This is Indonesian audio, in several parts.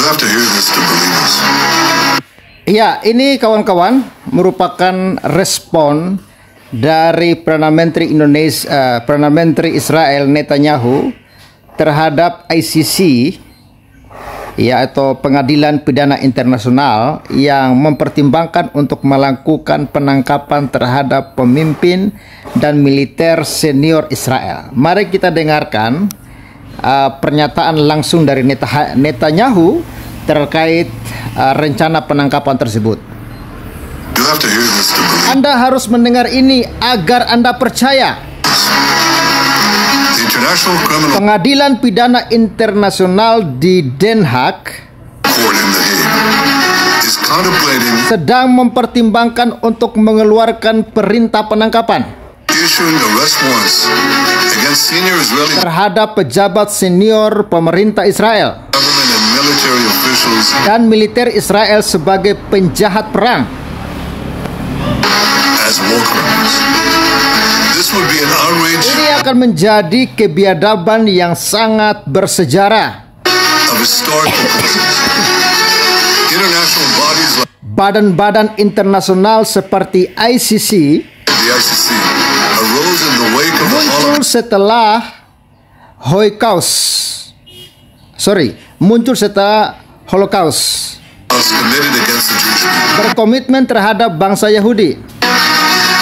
have to hear this to believe this. Ya, ini kawan-kawan merupakan respon dari Perdana Menteri Israel Netanyahu terhadap ICC, ya, atau Pengadilan Pidana Internasional yang mempertimbangkan untuk melakukan penangkapan terhadap pemimpin dan militer senior Israel. Mari kita dengarkan pernyataan langsung dari Netanyahu terkait rencana penangkapan tersebut. You have to hear this to believe. Anda harus mendengar ini agar Anda percaya. The International Criminal Pengadilan Pidana Internasional di Den Haag Court in The Hague is contemplating sedang mempertimbangkan untuk mengeluarkan perintah penangkapan issuing arrest warrants against senior Israeli terhadap pejabat senior pemerintah Israel government and military officials dan militer Israel sebagai penjahat perang. as war criminals. This would be an outrage Ini akan menjadi kebiadaban yang sangat bersejarah. of historic proportions. International bodies like Badan-badan internasional seperti ICC the ICC arose in the wake of the muncul setelah Holocaust Holocaust committed against the Jewish people. berkomitmen terhadap bangsa Yahudi.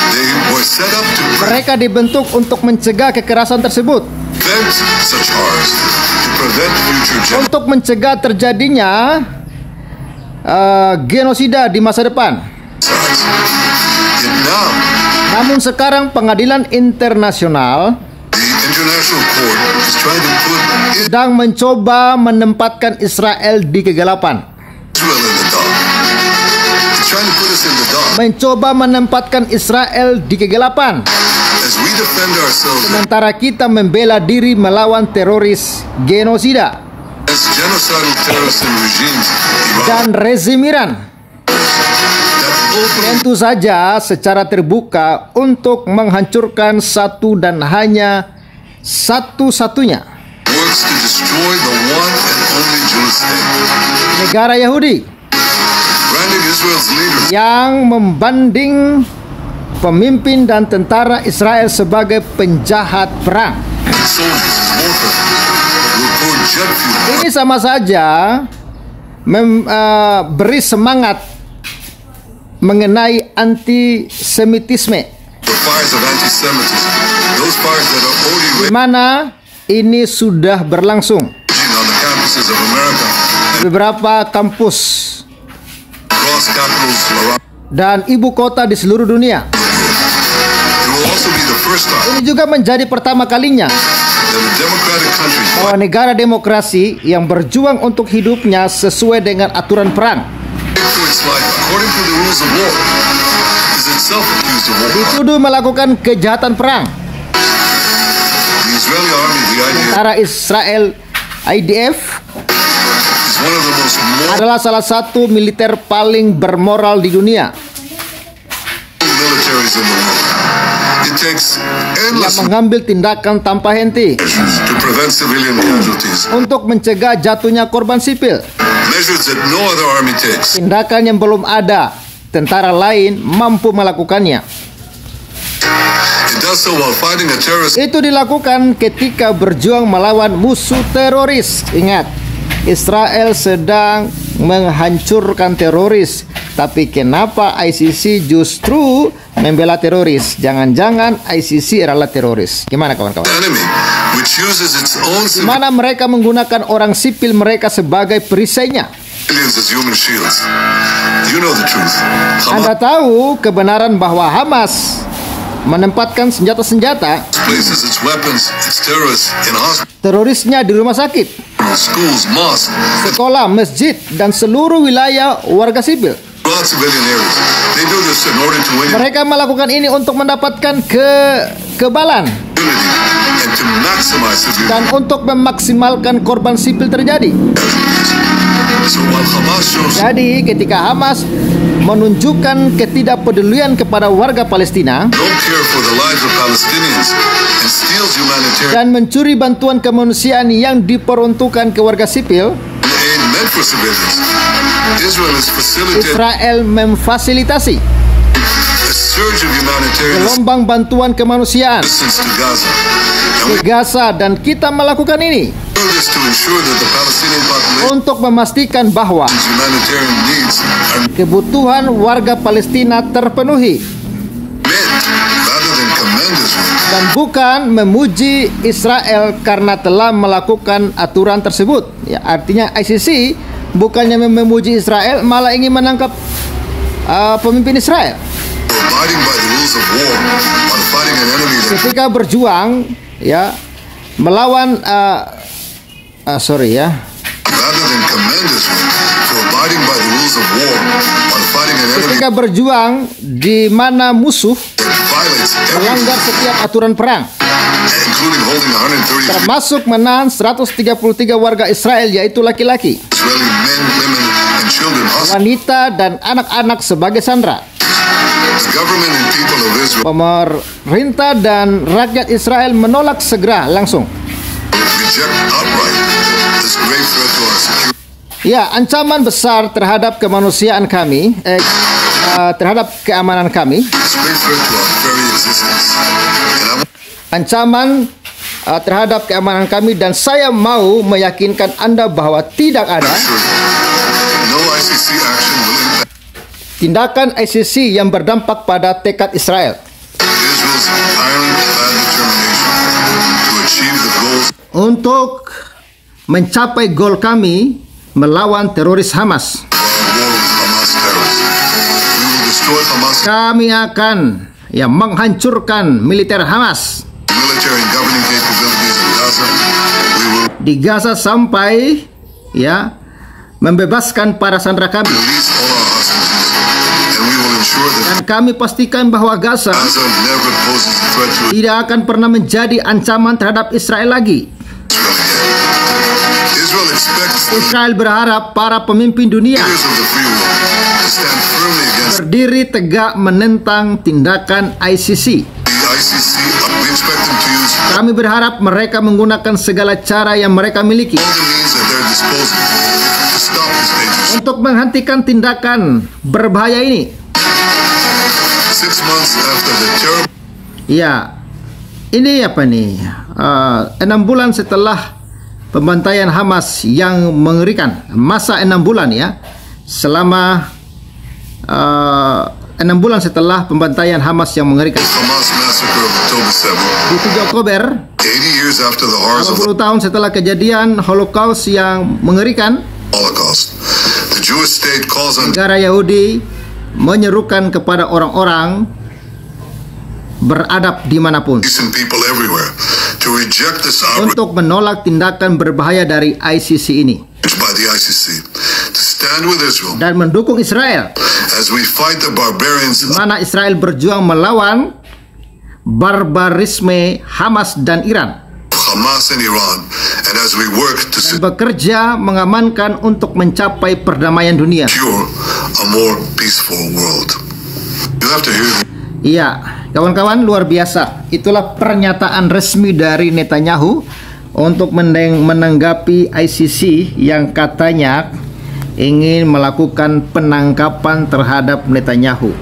They were set up to Mereka dibentuk untuk mencegah kekerasan tersebut, prevent such horrors, to prevent future generations. untuk mencegah terjadinya genosida di masa depan. Yet now, Namun sekarang pengadilan internasional the International Court is trying to put sedang mencoba menempatkan Israel di kegelapan. Israel in the dark. It's trying to put us in the dark Mencoba menempatkan Israel di kegelapan, as we defend ourselves sementara kita membela diri melawan teroris genosida against genocidal terrorists and regimes Iran dan rezim Iran. that openly Tentu saja secara terbuka untuk menghancurkan satu dan hanya satu-satunya works to destroy the one and only Jewish state. negara Yahudi, Branding Israel's leaders yang membanding pemimpin dan tentara Israel sebagai penjahat perang. and soldiers as war criminals will pour jet fuel Ini sama saja beri semangat mengenai antisemitisme, the fires of anti-Semitism, those fires that are already di mana ini sudah berlangsung raging on the campuses of America di beberapa kampus across capitals around. dan ibu kota di seluruh dunia. It will also be the first time Ini juga menjadi pertama kalinya that a democratic country bahwa negara demokrasi yang berjuang untuk hidupnya sesuai dengan aturan perang fighting for its life according to the rules of war is itself accused of war crimes. dituduh melakukan kejahatan perang. The Israeli army, the IDF, Tentara Israel IDF is one of the most moral adalah salah satu militer paling bermoral di dunia militaries in the world. It takes yang endless mengambil tindakan tanpa henti measures to prevent civilian casualties, untuk mencegah jatuhnya korban sipil. measures that no other army takes. Tindakan yang belum ada tentara lain mampu melakukannya. It does so while fighting a terrorist Itu dilakukan ketika berjuang melawan musuh teroris. Ingat, Israel sedang menghancurkan teroris. Tapi kenapa ICC justru membela teroris? Jangan-jangan ICC adalah teroris. Gimana kawan-kawan? enemy, which uses its own Di mana mereka menggunakan orang sipil mereka sebagai perisainya. civilians as human shields. You know the truth. Anda Hamas tahu kebenaran bahwa Hamas menempatkan senjata-senjata places its weapons, its terrorists in hospitals, terorisnya di rumah sakit, schools, mosques, sekolah, masjid, dan seluruh wilayah warga sipil. throughout civilian areas. They do this in order to win Mereka melakukan ini untuk mendapatkan kekebalan unity and to maximize civilian dan untuk memaksimalkan korban sipil terjadi. So while Hamas shows Jadi ketika Hamas menunjukkan ketidakpedulian kepada warga Palestina don't care for the lives of Palestinians and steals humanitarian dan mencuri bantuan kemanusiaan yang diperuntukkan ke warga sipil, aid meant for civilians. Israel has facilitated Israel memfasilitasi a surge of humanitarian gelombang bantuan kemanusiaan assistance to Gaza. And we di Gaza, dan kita melakukan ini do this to ensure that the Palestinian population's untuk memastikan bahwa humanitarian needs are kebutuhan warga Palestina terpenuhi met rather than commend Israel. dan bukan memuji Israel karena telah melakukan aturan tersebut. Ya, artinya ICC bukannya memuji Israel, malah ingin menangkap pemimpin Israel. Abiding by the rules of war on fighting an enemy that Ketika berjuang, ya, melawan rather than commend Israel for abiding by the rules of war on fighting an enemy ketika berjuang di mana musuh that violates every melanggar setiap aturan perang, including holding 133 termasuk menahan 133 warga Israel, yaitu laki-laki, Israeli men, women, and children hostage. wanita, dan anak-anak sebagai sandera. The government and people of Israel Pemerintah dan rakyat Israel menolak segera langsung. reject outright this grave threat to our security Ya, ancaman besar terhadap kemanusiaan kami, terhadap keamanan kami, this grave threat to our very existence. And I'm ancaman terhadap keamanan kami, dan saya mau meyakinkan Anda bahwa tidak ada sure no ICC action will impact tindakan ICC yang berdampak pada tekad Israel Israel's ironclad determination to achieve the goals untuk mencapai goal kami melawan teroris Hamas. of our war with Hamas terrorists. We will destroy Hamas Kami akan menghancurkan militer Hamas military and governing capabilities in Gaza. We will di Gaza sampai membebaskan para sandera kami, release all our hostages, and we will ensure that dan kami pastikan bahwa Gaza Gaza never poses a threat to tidak akan pernah menjadi ancaman terhadap Israel lagi. Israel again. Israel expects the Israel berharap para pemimpin dunia leaders of the free world to stand firmly against berdiri tegak menentang tindakan ICC. the ICC. We expect them to use Kami berharap mereka menggunakan segala cara yang mereka miliki all the means at their disposal to stop this dangerous. untuk menghentikan tindakan berbahaya ini. 6 months after the terrible Ya, ini apa nih? 6 bulan setelah pembantaian Hamas yang mengerikan, masa 6 bulan ya, selama 6 bulan setelah pembantaian Hamas yang mengerikan. Hamas massacre of October 7th, Di 7 Oktober, 80 years after the horrors of the 80 tahun setelah kejadian Holocaust yang mengerikan, Holocaust, the Jewish state calls on negara Yahudi menyerukan kepada orang-orang beradab dimanapun decent people everywhere to reject this outrage untuk menolak tindakan berbahaya dari ICC ini by the ICC, to stand with Israel dan mendukung Israel, as we fight the barbarians di mana Israel berjuang melawan barbarisme Hamas dan Iran, of Hamas and Iran, and as we work to dan bekerja mengamankan untuk mencapai perdamaian dunia. secure a more peaceful world. You have to hear Iya, kawan-kawan, luar biasa. Itulah pernyataan resmi dari Netanyahu untuk menanggapi ICC yang katanya ingin melakukan penangkapan terhadap Netanyahu.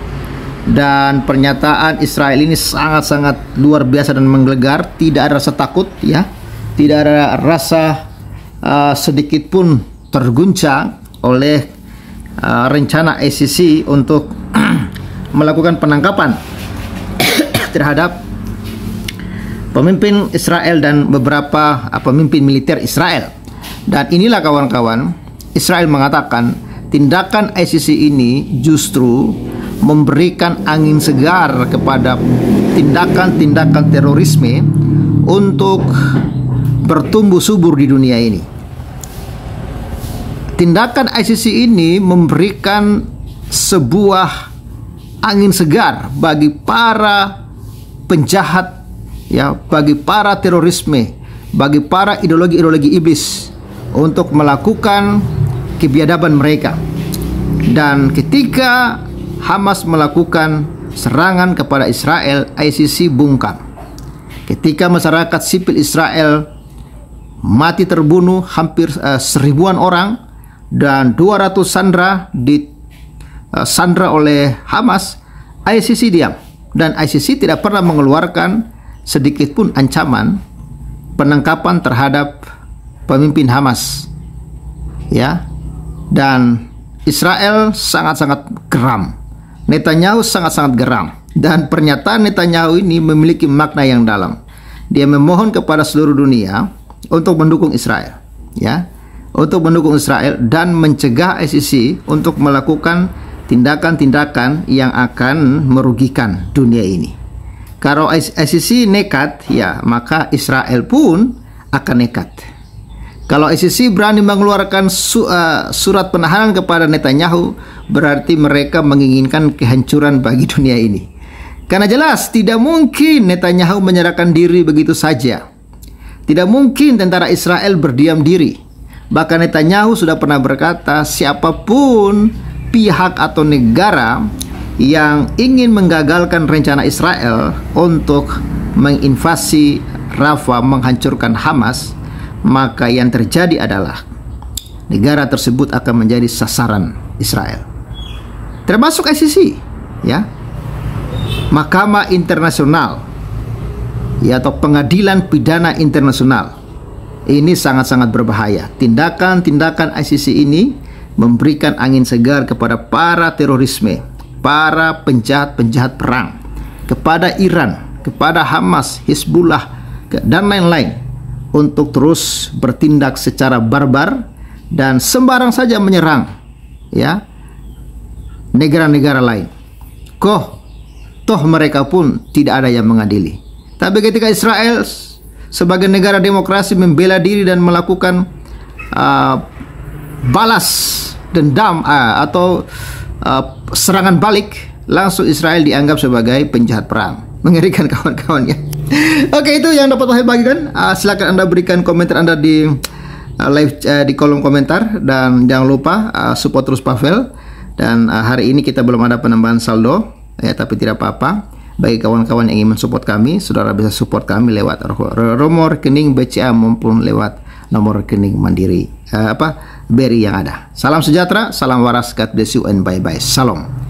Dan pernyataan Israel ini sangat-sangat luar biasa dan menggelegar. Tidak ada rasa takut, ya, tidak ada rasa sedikit pun terguncang oleh rencana ICC untuk melakukan penangkapan terhadap pemimpin Israel dan beberapa pemimpin militer Israel. Dan inilah kawan-kawan, Israel mengatakan tindakan ICC ini justru memberikan angin segar kepada tindakan-tindakan terorisme untuk bertumbuh subur di dunia ini. Tindakan ICC ini memberikan sebuah angin segar bagi para penjahat, ya, bagi para terorisme, bagi para ideologi-ideologi iblis untuk melakukan kebiadaban mereka. Dan ketika Hamas melakukan serangan kepada Israel, ICC bungkam. Ketika masyarakat sipil Israel mati terbunuh hampir 1000-an orang, dan 200 sandera disandra oleh Hamas, ICC diam. Dan ICC tidak pernah mengeluarkan sedikit pun ancaman penangkapan terhadap pemimpin Hamas. Ya. Dan Israel sangat-sangat geram. Netanyahu sangat-sangat geram. Dan pernyataan Netanyahu ini memiliki makna yang dalam. Dia memohon kepada seluruh dunia untuk mendukung Israel, ya, untuk mendukung Israel dan mencegah ICC untuk melakukan tindakan-tindakan yang akan merugikan dunia ini. Kalau ICC nekat, ya, maka Israel pun akan nekat. Kalau ICC berani mengeluarkan surat penahanan kepada Netanyahu, berarti mereka menginginkan kehancuran bagi dunia ini. Karena jelas tidak mungkin Netanyahu menyerahkan diri begitu saja. Tidak mungkin tentara Israel berdiam diri. Bahkan Netanyahu sudah pernah berkata, siapapun pihak atau negara yang ingin menggagalkan rencana Israel untuk menginvasi Rafah, menghancurkan Hamas, maka yang terjadi adalah negara tersebut akan menjadi sasaran Israel. Termasuk ICC, ya. Mahkamah Internasional, ya, atau Pengadilan Pidana Internasional. Ini sangat-sangat berbahaya. Tindakan-tindakan ICC ini memberikan angin segar kepada para terorisme, para penjahat-penjahat perang, kepada Iran, kepada Hamas, Hizbullah, dan lain-lain, untuk terus bertindak secara barbar dan sembarang saja menyerang, ya, negara-negara lain. Toh mereka pun tidak ada yang mengadili. Tapi ketika Israel sebagai negara demokrasi membela diri dan melakukan balas dendam atau serangan balik, langsung Israel dianggap sebagai penjahat perang. Mengerikan kawan-kawannya. Oke, itu yang dapat saya bagikan. Silakan Anda berikan komentar Anda di live di kolom komentar, dan jangan lupa support terus Pavel. Dan hari ini kita belum ada penambahan saldo, ya, tapi tidak apa-apa. Bagi kawan-kawan yang ingin mensupport kami, saudara bisa support kami lewat nomor rekening BCA maupun lewat nomor rekening Mandiri BRI yang ada. Salam sejahtera, salam waras, God bless you and bye bye. Salam.